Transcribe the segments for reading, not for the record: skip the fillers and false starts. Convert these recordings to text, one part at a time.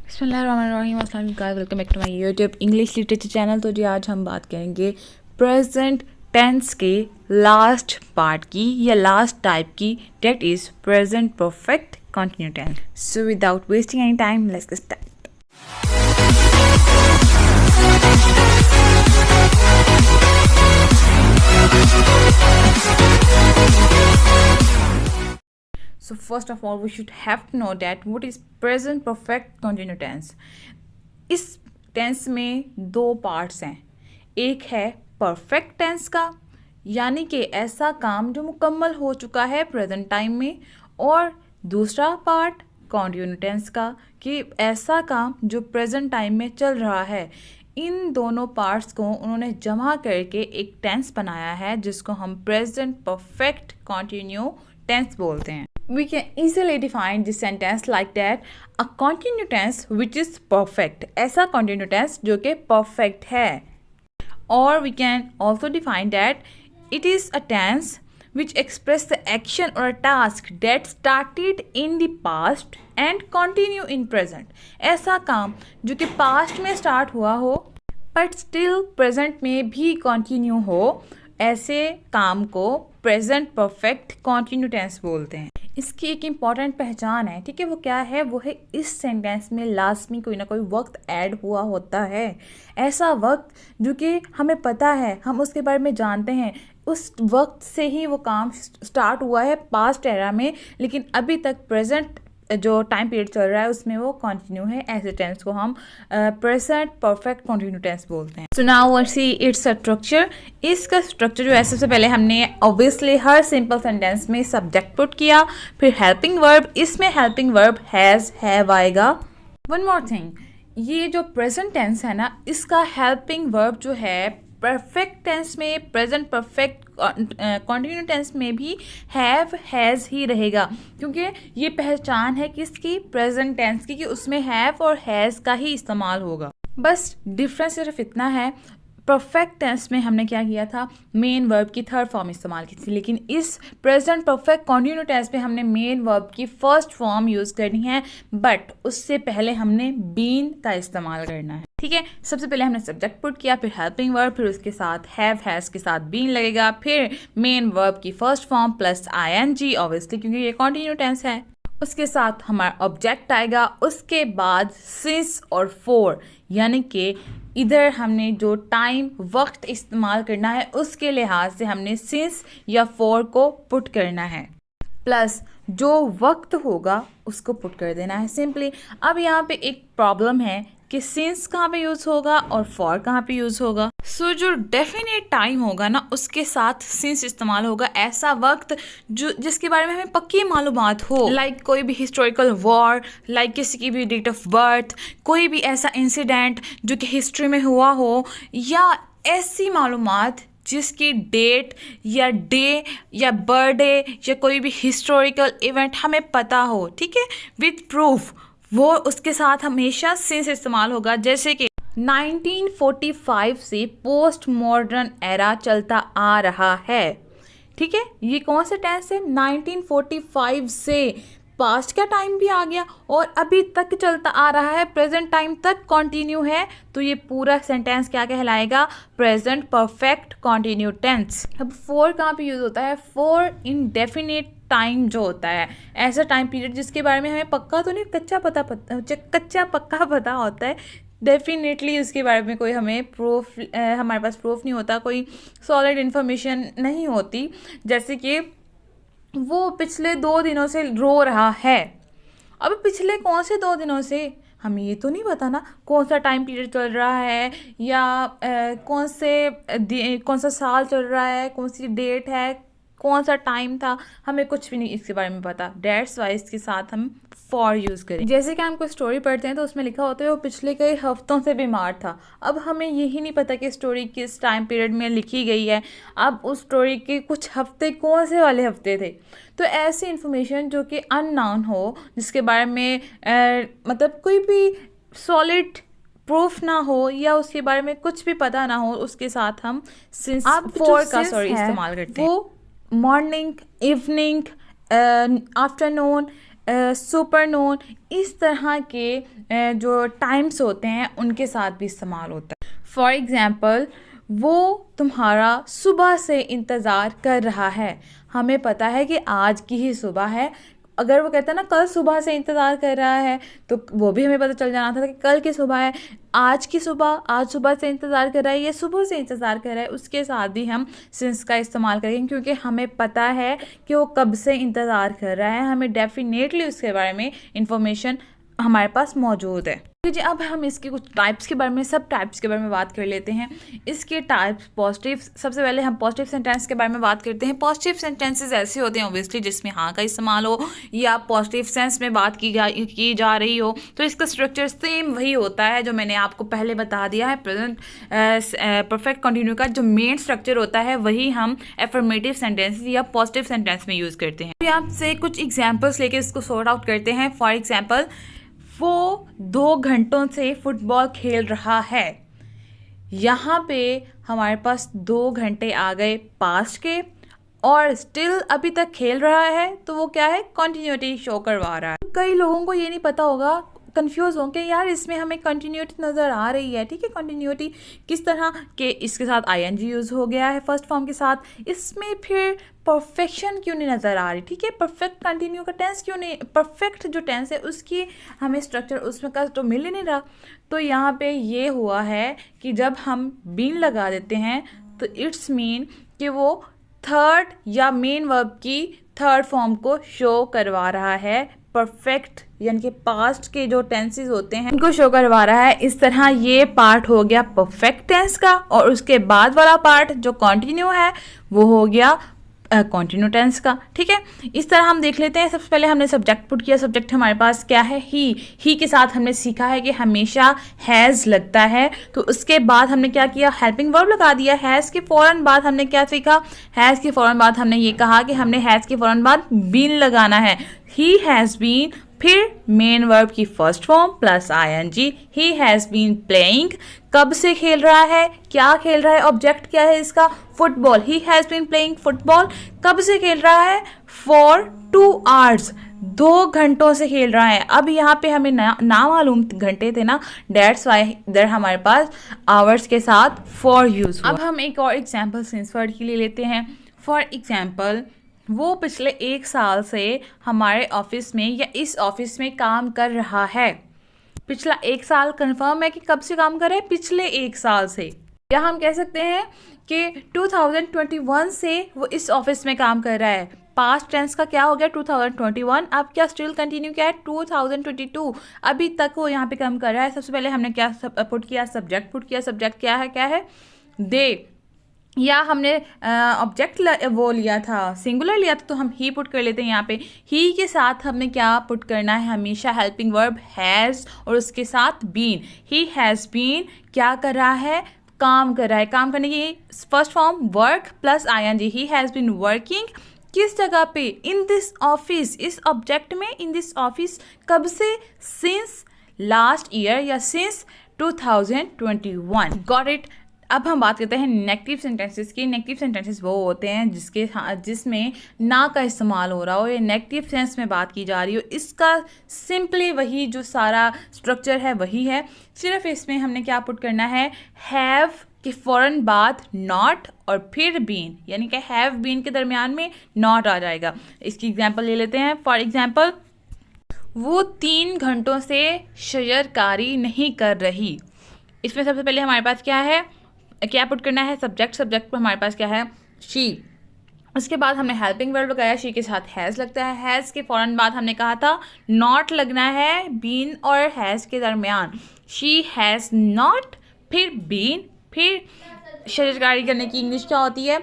बिस्मिल्लाहिर्रहमानिर्रहीम, अस्सलाम वालेकुम guys, welcome back to my YouTube English literature channel. तो जी आज हम बात करेंगे प्रेजेंट टेंस के लास्ट पार्ट की या लास्ट टाइप की, that is present perfect continuous tense. So without wasting any time let's get start. So first of all we should have to know that what is present perfect continuous tense। इस tense में दो parts हैं, एक है perfect tense का यानी कि ऐसा काम जो मुकम्मल हो चुका है प्रेजेंट टाइम में, और दूसरा पार्ट कंटिन्यू टेंस का कि ऐसा काम जो प्रेजेंट टाइम में चल रहा है। इन दोनों पार्ट्स को उन्होंने जमा करके एक टेंस बनाया है जिसको हम प्रेजेंट परफेक्ट कंटिन्यू टेंस बोलते हैं। We can easily define this sentence like that: a continuous tense which is perfect, ऐसा continuous tense जो कि perfect है। Or we can also define that it is a tense which express the action or a task that started in the past and continue in present। ऐसा काम जो कि past में start हुआ हो but still present में भी continue हो, ऐसे काम को प्रेजेंट परफेक्ट कंटिन्यू टेंस बोलते हैं। इसकी एक इम्पॉर्टेंट पहचान है, ठीक है, वो क्या है? वो है इस सेंटेंस में लाजमी कोई ना कोई वक्त ऐड हुआ होता है, ऐसा वक्त जो कि हमें पता है, हम उसके बारे में जानते हैं, उस वक्त से ही वो काम स्टार्ट हुआ है पास्ट एरा में, लेकिन अभी तक प्रेजेंट जो टाइम पीरियड चल रहा है उसमें वो कंटिन्यू है। ऐसे टेंस को हम प्रेजेंट परफेक्ट कंटिन्यू टेंस बोलते हैं। So now let's see its structure. इसका स्ट्रक्चर जो है, सबसे पहले हमने ऑब्वियसली हर सिंपल सेंटेंस में सब्जेक्ट पुट किया, फिर हेल्पिंग वर्ब। इसमें हेल्पिंग वर्ब हैज़, हैव आएगा। वन मोर थिंग, ये जो प्रेजेंट टेंस है ना, इसका हेल्पिंग वर्ब जो है परफेक्ट टेंस में, प्रेजेंट परफेक्ट कंटिन्यू टेंस में भी हैव, हैज़ ही रहेगा, क्योंकि ये पहचान है किसकी? प्रेजेंट टेंस की, कि उसमें हैव और हैज़ का ही इस्तेमाल होगा। बस डिफरेंस सिर्फ इतना है, परफेक्ट टेंस में हमने क्या किया था? मेन वर्ब की थर्ड फॉर्म इस्तेमाल की थी, लेकिन इस प्रेजेंट परफेक्ट कंटिन्यू टेंस में हमने मेन वर्ब की फर्स्ट फॉर्म यूज़ करनी है, बट उससे पहले हमने बीन का इस्तेमाल करना है, ठीक है। सबसे पहले हमने सब्जेक्ट पुट किया, फिर हेल्पिंग वर्ब, फिर उसके साथ हैव, हैज़ के साथ बीन लगेगा, फिर मेन वर्ब की first form plus ING, obviously क्योंकि ये कंटिन्यू टेंस है। उसके साथ हमारा ऑब्जेक्ट आएगा, उसके बाद सिंस और फॉर, यानी कि इधर हमने जो टाइम वक्त इस्तेमाल करना है उसके लिहाज से हमने सिंस या फॉर को पुट करना है, प्लस जो वक्त होगा उसको पुट कर देना है सिंपली। अब यहाँ पे एक प्रॉब्लम है कि सिंस कहाँ पे यूज़ होगा और फॉर कहाँ पे यूज़ होगा। सो जो डेफिनेट टाइम होगा ना, उसके साथ सिंस इस्तेमाल होगा। ऐसा वक्त जो जिसके बारे में हमें पक्की मालूमात हो, लाइक कोई भी हिस्टोरिकल वॉर, लाइक किसी की भी डेट ऑफ बर्थ, कोई भी ऐसा इंसिडेंट जो कि हिस्ट्री में हुआ हो, या ऐसी मालूमात जिसकी डेट या डे या बर्थडे या कोई भी हिस्टोरिकल इवेंट हमें पता हो, ठीक है, विद प्रूफ, वो उसके साथ हमेशा सिंस इस्तेमाल होगा। जैसे कि 1945 से पोस्ट मॉडर्न एरा चलता आ रहा है, ठीक है, ये कौन सा टेंस है? 1945 से पास्ट का टाइम भी आ गया और अभी तक चलता आ रहा है, प्रेजेंट टाइम तक कंटिन्यू है, तो ये पूरा सेंटेंस क्या कहलाएगा? Present perfect continuous tense. अब फॉर कहाँ पे यूज़ होता है? फॉर इंडेफिनिट टाइम जो होता है, ऐसा टाइम पीरियड जिसके बारे में हमें पक्का तो नहीं, कच्चा पक्का पता होता है, डेफिनेटली उसके बारे में कोई हमें प्रूफ, हमारे पास प्रूफ नहीं होता, कोई सॉलिड इन्फॉर्मेशन नहीं होती। जैसे कि वो पिछले 2 दिनों से रो रहा है। अब पिछले कौन से 2 दिनों से हमें ये तो नहीं पता ना कौन सा टाइम पीरियड चल रहा है, या कौन सा साल चल रहा है, कौन सी डेट है, कौन सा टाइम था, हमें कुछ भी नहीं इसके बारे में पता। डेट्स वाइज के साथ हम फॉर यूज़ करें। जैसे कि हम कोई स्टोरी पढ़ते हैं तो उसमें लिखा होता है वो पिछले कई हफ्तों से बीमार था। अब हमें यही नहीं पता कि स्टोरी किस टाइम पीरियड में लिखी गई है, अब उस स्टोरी के कुछ हफ्ते कौन से वाले हफ्ते थे। तो ऐसी इन्फॉर्मेशन जो कि अननोन हो, जिसके बारे में मतलब कोई भी सॉलिड प्रूफ ना हो या उसके बारे में कुछ भी पता ना हो, उसके साथ हम सिंस फॉर का इस्तेमाल करते हैं। वो मॉर्निंग, इवनिंग, आफ्टरनून, सुपरनून, इस तरह के जो टाइम्स होते हैं उनके साथ भी इस्तेमाल होता है। फॉर एग्ज़ाम्पल, वो तुम्हारा सुबह से इंतज़ार कर रहा है, हमें पता है कि आज की ही सुबह है। अगर वो कहता है ना कल सुबह से इंतज़ार कर रहा है, तो वो भी हमें पता चल जाना था कि कल की सुबह है। आज की सुबह, आज सुबह से इंतज़ार कर रहा है, ये सुबह से इंतज़ार कर रहा है, उसके साथ भी हम सिंस का इस्तेमाल करेंगे, क्योंकि हमें पता है कि वो कब से इंतज़ार कर रहा है, हमें डेफिनेटली उसके बारे में इंफॉर्मेशन हमारे पास मौजूद है। जी, अब हम इसके कुछ टाइप्स के बारे में, सब टाइप्स के बारे में बात कर लेते हैं। इसके टाइप्स पॉजिटिव, सबसे पहले हम पॉजिटिव सेंटेंस के बारे में बात करते हैं। पॉजिटिव सेंटेंसेस ऐसे होते हैं ऑब्वियसली जिसमें हाँ का इस्तेमाल हो या पॉजिटिव सेंस में बात की जा रही हो, तो इसका स्ट्रक्चर सेम वही होता है जो मैंने आपको पहले बता दिया है। प्रेजेंट परफेक्ट कंटिन्यू का जो मेन स्ट्रक्चर होता है वही हम एफर्मेटिव सेंटेंस या पॉजिटिव सेंटेंस में यूज़ करते हैं। अभी आपसे कुछ एग्जाम्पल्स लेके इसको सॉर्ट आउट करते हैं। फॉर एग्जाम्पल, वो 2 घंटों से फुटबॉल खेल रहा है। यहाँ पे हमारे पास 2 घंटे आ गए पास्ट के और स्टिल अभी तक खेल रहा है, तो वो क्या है, कंटिन्यूटी शो करवा रहा है। कई लोगों को ये नहीं पता होगा, कंफ्यूज होंगे, यार इसमें हमें कंटिन्यूटी नज़र आ रही है, ठीक है, कंटिन्यूटी किस तरह के, इसके साथ आईएनजी यूज़ हो गया है फर्स्ट फॉर्म के साथ, इसमें फिर परफेक्शन क्यों नहीं नज़र आ रही, ठीक है, परफेक्ट कंटिन्यू का टेंस क्यों नहीं, परफेक्ट जो टेंस है उसकी हमें स्ट्रक्चर उसमें का तो मिल ही नहीं रहा। तो यहाँ पे ये हुआ है कि जब हम बीन लगा देते हैं तो इट्स मीन कि वो थर्ड या मेन वर्ब की थर्ड फॉर्म को शो करवा रहा है। परफेक्ट यानी कि पास्ट के जो टेंसेस होते हैं उनको शो करवा रहा है। इस तरह ये पार्ट हो गया परफेक्ट टेंस का, और उसके बाद वाला पार्ट जो कंटिन्यू है वो हो गया कंटिन्यू टेंस का, ठीक है। इस तरह हम देख लेते हैं। सबसे पहले हमने सब्जेक्ट पुट किया, सब्जेक्ट हमारे पास क्या है, ही के साथ हमने सीखा है कि हमेशा हैज़ लगता है, तो उसके बाद हमने क्या किया, हेल्पिंग वर्ब लगा दिया। हैज़ के फ़ौरन बाद हमने क्या सीखा, हैज़ के फ़ौरन बाद हमने ये कहा कि हमने हैज़ के फ़ौरन बाद बीन लगाना है। ही हैज़ बीन, फिर मेन वर्ब की first form plus ING. He has been playing, कब से खेल रहा है, क्या खेल रहा है, ऑब्जेक्ट क्या है इसका, football. He has been playing football, कब से खेल रहा है, फॉर 2 hours, 2 घंटों से खेल रहा है। अब यहाँ पे हमें ना मालूम घंटे थे ना, डेट्स वाई इधर हमारे पास आवर्स के साथ फॉर यूज। अब हम एक और एग्जाम्पल सिंस वर्ड के लिए लेते हैं। फॉर एग्जाम्पल, वो पिछले 1 साल से हमारे ऑफिस में या इस ऑफिस में काम कर रहा है। पिछला 1 साल कंफर्म है कि कब से काम कर रहा है, पिछले 1 साल से, या हम कह सकते हैं कि 2021 से वो इस ऑफिस में काम कर रहा है। पास्ट टेंस का क्या हो गया 2021, अब क्या स्टिल कंटिन्यू क्या है 2022, अभी तक वो यहाँ पे काम कर रहा है। सबसे पहले हमने क्या पुट किया, सब्जेक्ट पुट किया। सब्जेक्ट क्या है दे, या हमने ऑब्जेक्ट वो लिया था, सिंगुलर लिया था, तो हम ही पुट कर लेते हैं यहाँ पे। ही के साथ हमने क्या पुट करना है, हमेशा हेल्पिंग वर्ब हैज़ और उसके साथ बीन। ही हैज़ बीन क्या कर रहा है, काम कर रहा है। काम करने की first form work plus ING. He has been working किस जगह पे, इन दिस ऑफिस, इस ऑब्जेक्ट में, इन दिस ऑफिस, कब से, सिंस लास्ट ईयर या सिंस 2021। Got it. अब हम बात करते हैं नेगेटिव सेंटेंसेस की। नेगेटिव सेंटेंसेस वो होते हैं जिसमें ना का इस्तेमाल हो रहा हो या नेगेटिव सेंस में बात की जा रही हो। इसका सिंपली वही जो सारा स्ट्रक्चर है वही है, सिर्फ इसमें हमने क्या पुट करना है, हैव के फ़ौरन बाद नॉट और फिर बीन, यानी कि हैव बीन के दरमियान में नॉट आ जाएगा। इसकी एग्जांपल ले लेते हैं। फॉर एग्जांपल, वो 3 घंटों से शजरकारी नहीं कर रही। इसमें सबसे पहले हमारे पास क्या है, क्या पुट करना है, सब्जेक्ट। सब्जेक्ट पर हमारे पास क्या है, शी। उसके बाद हमने हेल्पिंग वर्ब लगाया, शी के साथ हैज़ लगता है। हैज़ के फ़ौरन बाद हमने कहा था नॉट लगना है बीन और हैज़ के दरमियान। शी हैज़ नॉट, फिर बीन, फिर शजरकारी करने की इंग्लिश क्या होती है,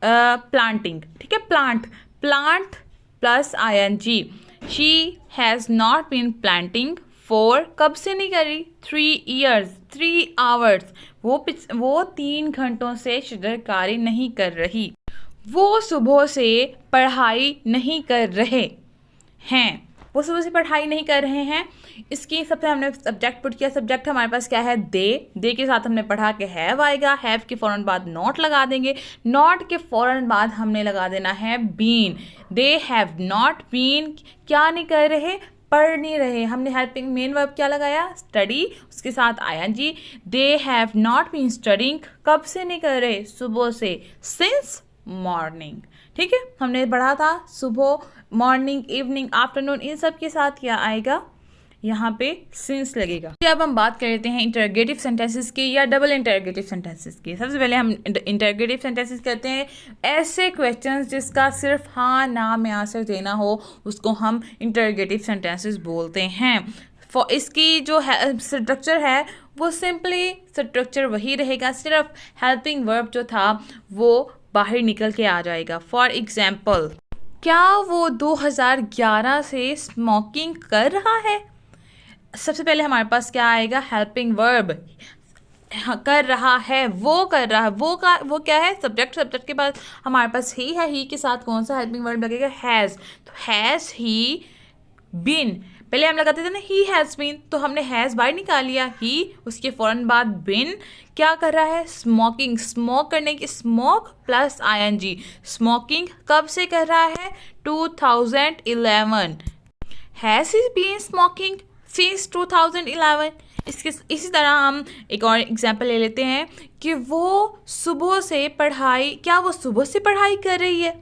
प्लांटिंग, ठीक है, plant plus ING. She has not been planting for, कब से नहीं करी, 3 years 3 hours, वो 3 घंटों से शजरकारी नहीं कर रही। वो सुबह से पढ़ाई नहीं कर रहे हैं। वो सुबह से पढ़ाई नहीं कर रहे हैं। इसकी सबसे हमने सब्जेक्ट पुट किया, सब्जेक्ट हमारे पास क्या है, दे के साथ हमने पढ़ा के हैव आएगा, हैव के फ़ौरन बाद नॉट लगा देंगे, नॉट के फ़ौरन बाद हमने लगा देना है been. They have not been, क्या नहीं कर रहे, पढ़ नहीं रहे। हमने हेल्पिंग मेन वर्ब क्या लगाया, स्टडी, उसके साथ ING. They have not been studying, कब से नहीं कर रहे, सुबह से, सिंस मॉर्निंग। ठीक है, हमने पढ़ा था सुबह, मॉर्निंग, इवनिंग, आफ्टरनून, इन सब के साथ क्या आएगा, यहाँ पे सिंस लगेगा। अब हम बात कर लेते हैं इंटरोगेटिव सेंटेंसेस की या डबल इंटरोगेटिव सेंटेंसेस की। सबसे पहले हम इंटरोगेटिव सेंटेंसेस कहते हैं ऐसे क्वेश्चंस जिसका सिर्फ हाँ ना में आंसर देना हो, उसको हम इंटरोगेटिव सेंटेंसेस बोलते हैं। फॉर इसकी जो स्ट्रक्चर है वो सिंपली स्ट्रक्चर वही रहेगा, सिर्फ हेल्पिंग वर्ब जो था वो बाहर निकल के आ जाएगा। फॉर एग्जाम्पल, क्या वो 2011 से स्मोकिंग कर रहा है। सबसे पहले हमारे पास क्या आएगा, हेल्पिंग वर्ब, कर रहा है, वो कर रहा है, वो क्या है, सब्जेक्ट, सब्जेक्ट के बाद हमारे पास ही है, ही के साथ कौन सा हेल्पिंग वर्ब लगेगा, हैज़। तो हैज़ ही बीन, पहले हम लगाते थे ना ही हैज़ बीन, तो हमने हैज़ बाहर निकाल लिया, ही, उसके फ़ौरन बाद बीन, क्या कर रहा है, स्मोकिंग, स्मोक करने की, स्मोक प्लस आईएनजी, स्मोकिंग कब से कर रहा है, 2011। Has he been smoking since 2011। इसी तरह हम एक और एग्जाम्पल ले लेते हैं कि वो सुबह से पढ़ाई, क्या वो सुबह से पढ़ाई कर रही है।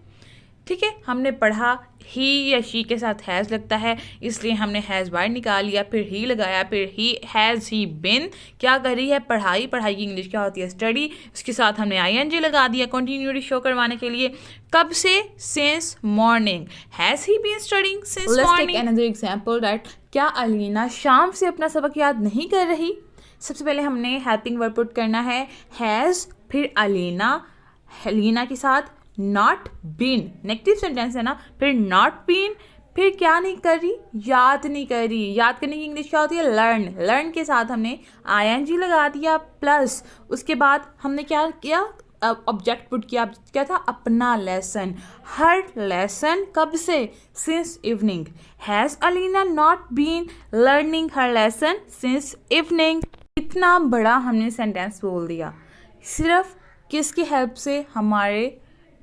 ठीक है, हमने पढ़ा, ही या शी के साथ हैज़ लगता है, इसलिए हमने हैज़ बाहर निकाल लिया, फिर ही लगाया, फिर ही, हैज़ ही बिन, क्या कर रही है, पढ़ाई, पढ़ाई की इंग्लिश क्या होती है, स्टडी, उसके साथ हमने आईएनजी लगा दिया कंटिन्यूटी शो करवाने के लिए। कब से, since morning. Has he been studying since morning. Let's take another example that, क्या अलीना शाम से अपना सबक याद नहीं कर रही। सबसे पहले हमने हेल्पिंग वर्ब पुट करना है, हैज़, फिर अलीना के साथ नॉट बीन, नेगेटिव सेंटेंस है ना, फिर नॉट बीन, फिर क्या नहीं कर रही, याद नहीं कर रही। याद करने की इंग्लिश क्या होती है, लर्न, लर्न के साथ हमने आईएनजी लगा दिया, प्लस उसके बाद हमने क्या किया, ऑब्जेक्ट पुट किया, क्या था, अपना लेसन, हर लेसन, कब से, since evening. Has Alina not been learning her lesson since evening. इतना बड़ा हमने सेंटेंस बोल दिया, सिर्फ किसकी हेल्प से, हमारे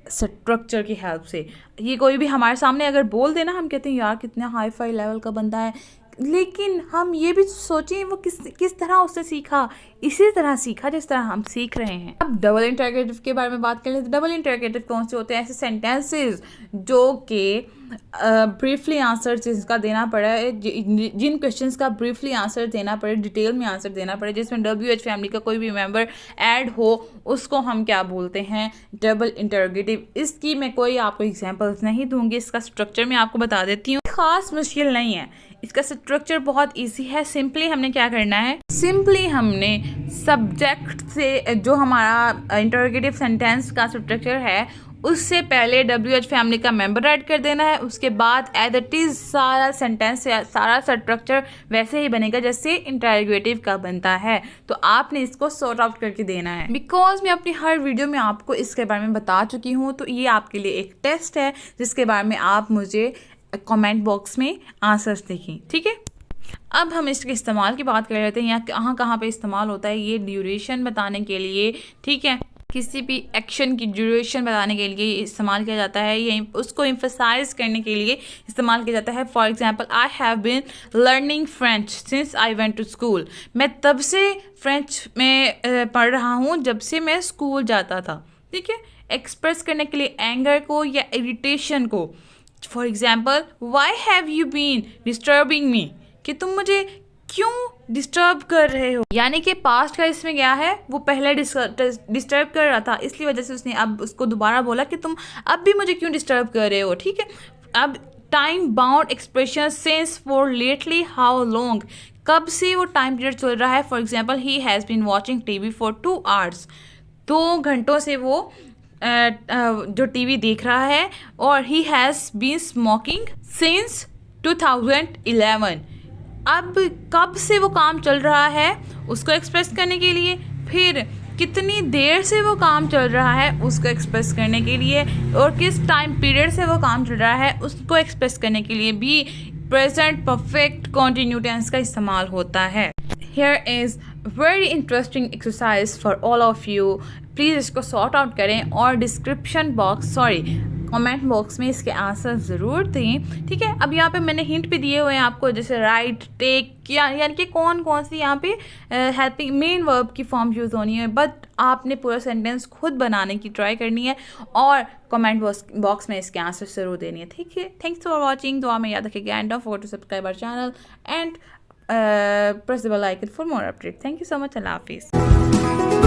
स्ट्रक्चर की हेल्प से। ये कोई भी हमारे सामने अगर बोल देना, हम कहते हैं यार कितना हाई फाई लेवल का बंदा है, लेकिन हम ये भी सोचें वो किस तरह उससे सीखा, इसी तरह सीखा जिस तरह हम सीख रहे हैं। अब डबल इंटरोगेटिव के बारे में बात कर लेते हैं। डबल इंटरोगेटिव कौन से होते हैं, ऐसे सेंटेंसेस जो कि ब्रीफली आंसर जिसका देना पड़ा है, जिन क्वेश्चंस का ब्रीफली आंसर देना पड़े, डिटेल में आंसर देना पड़े, जिसमें WH फैमिली का कोई भी मेंबर ऐड हो, उसको हम क्या बोलते हैं, डबल इंटरोगेटिव। इसकी मैं कोई आपको एग्जांपल्स नहीं दूंगी, इसका स्ट्रक्चर मैं आपको बता देती हूँ, खास मुश्किल नहीं है, इसका स्ट्रक्चर बहुत इजी है। सिंपली हमने क्या करना है, सिंपली हमने सब्जेक्ट से जो हमारा इंटरोगेटिव सेंटेंस का स्ट्रक्चर है उससे पहले WH फैमिली का मेंबर ऐड कर देना है, उसके बाद एज इट इज़ सारा सेंटेंस, सारा स्ट्रक्चर वैसे ही बनेगा जैसे इंटरोगेटिव का बनता है। तो आपने इसको सॉर्ट आउट करके देना है। बिकॉज मैं अपनी हर वीडियो में आपको इसके बारे में बता चुकी हूँ, तो ये आपके लिए एक टेस्ट है जिसके बारे में आप मुझे कमेंट बॉक्स में आंसर्स देखें। ठीक है, अब हम इसके इस्तेमाल की बात कर लेते हैं, या कहाँ कहाँ पे इस्तेमाल होता है। ये ड्यूरेशन बताने के लिए, ठीक है, किसी भी एक्शन की ड्यूरेशन बताने के लिए इस्तेमाल किया जाता है, या उसको एम्फसाइज करने के लिए इस्तेमाल किया जाता है। For example, I have been learning French since I went to school. मैं तब से फ्रेंच में पढ़ रहा हूँ जब से मैं स्कूल जाता था। ठीक है, एक्सप्रेस करने के लिए एंगर को या इरिटेशन को। For example, why have you been disturbing me, कि तुम मुझे क्यों डिस्टर्ब कर रहे हो। यानी कि पास्ट का इसमें क्या है, वो पहले डिस्टर्ब कर रहा था, इसलिए वजह से उसने अब उसको दोबारा बोला कि तुम अब भी मुझे क्यों डिस्टर्ब कर रहे हो। ठीक है, अब time bound expression, since, for, lately, how long, कब से वो टाइम पीरियड चल रहा है। For example, he has been watching TV for 2 hours, 2 घंटों से वो जो TV देख रहा है। और he has been smoking since 2011, अब कब से वो काम चल रहा है उसको एक्सप्रेस करने के लिए, फिर कितनी देर से वो काम चल रहा है उसको एक्सप्रेस करने के लिए, और किस टाइम पीरियड से वो काम चल रहा है उसको एक्सप्रेस करने के लिए भी प्रेजेंट परफेक्ट कंटिन्यू टेंस का इस्तेमाल होता है। Here is very interesting exercise for all of you. Please इसको सॉर्ट आउट करें और डिस्क्रिप्शन बॉक्स कमेंट बॉक्स में इसके आंसर ज़रूर दें, ठीक है। अब यहाँ पे मैंने हिंट भी दिए हुए हैं आपको, जैसे राइट, टेक, यानी कि कौन कौन सी यहाँ पे हेल्पिंग मेन वर्ब की फॉर्म यूज़ होनी है, बट आपने पूरा सेंटेंस खुद बनाने की ट्राई करनी है और कमेंट बॉक्स में इसके आंसर ज़रूर देनी है, ठीक है। Thanks for watching. दुआ में याद रखिएगा and don't forget to subscribe our channel and press the bell icon for more updates. Thank you so much. Allah Hafiz.